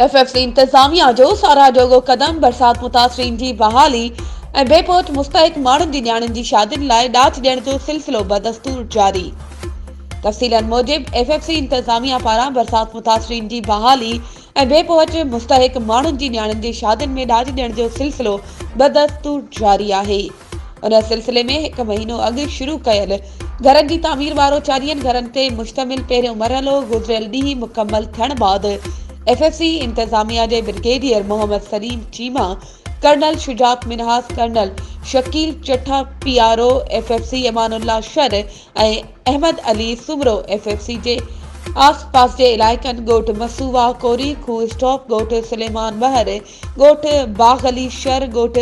FFC इंतजामिया जो साराजोगो कदम बरसात मुतासरीन की बहाली ऐं बेपोट मुस्तहिक माण्हुनि जी न्याणियुनि जी शादियुनि लाइ ॾाच ॾियण जो सिलसिलो बदस्तूर जारी। तफ़सीलन मूजिब एफएफसी इंतजामिया पारां बरसात मुतासरीन की बहाली ऐं बेपहुच मुस्तहिक माण्हुनि जी न्याणियुनि जी शादियुनि में ॾाच ॾियण जो सिलसिलो बदस्तूर जारी आहे। उन सिलसिले में हिकु महीनो अॻु शुरू कयल घरनि जी तामीर वारो 40 घरनि ते मुश्तमिल पहिरियों मरहलो गुज़िरियल ॾींहुं मुकमल थियण बैदि एफएफसी इंतजामिया के brigadier Mohammad Salim Cheema, colonel Shujaat Minhas, colonel Shakeel Chatta PRO FFC Amanullah sir ऐं अहमद अली सुमरो एफएफसी के आस पास के इलाइक़नि ॻोठ मसूवा कोरी, खूह स्टॉप ॻोठ सुलेमान बहर, ॻोठ बाग अली शर, ॻोठ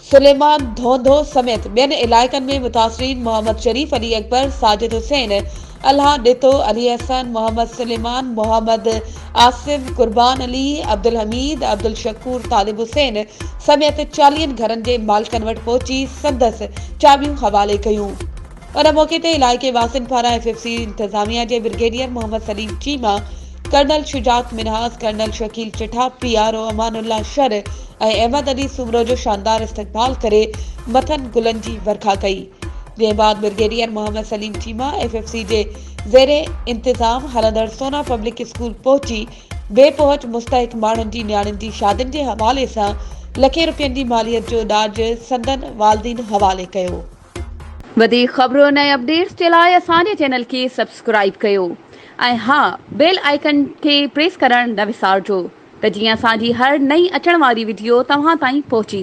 सुलेमान धोंधो समेत ॿियनि इलाइक़नि में मुतासरीन मोहम्मद शरीफ अली अकबर, साजिद हुसैन, अल्लाह डितो, अली हसन, मोहम्मद सुलेमान, मोहम्मद आसिम, कुर्बान अली, अब्दुल हमीद, अब्दुल शकूर, तालिब हुसैन समेत 40 घरनि के मालिकनि वटि पहुची संदसि चाबियूं हवाले कयूं। उन मौके ते इलाइक़े वासियुनि पारां एफएफसी इंतजामिया के brigadier Mohammad Salim Cheema, colonel Shujaat Minhas, colonel Shakeel Chatta PRO Amanullah sir ऐं अहमद अली सुमरो जो शानदार इस्तक़बाल करे मथन गुलन की वर्खा कई। जंहिं बाद ब्रिगेडियर मोहम्मद सलीम चीमा एफएफसी के ज़ेरे इंतजाम हलंदड़ सोना पब्लिक स्कूल पहुची बेपहुच मुस्तहिक माण्हुनि जी न्याणियुनि जी शादियुनि के हवाले से लखे रुपयनि की मालियत जो ॾाज संदन वालदीन हवाले कयो। वधीक ख़बरों ऐं अपडेट्स के लाइ असांजे चैनल के सब्सक्राइब कयो ऐं हाँ बेल आइकन के प्रेस करण न विसारजो त जीअं असांजी हर नई अचण वारी वीडियो तव्हां ताईं पहुची सघे।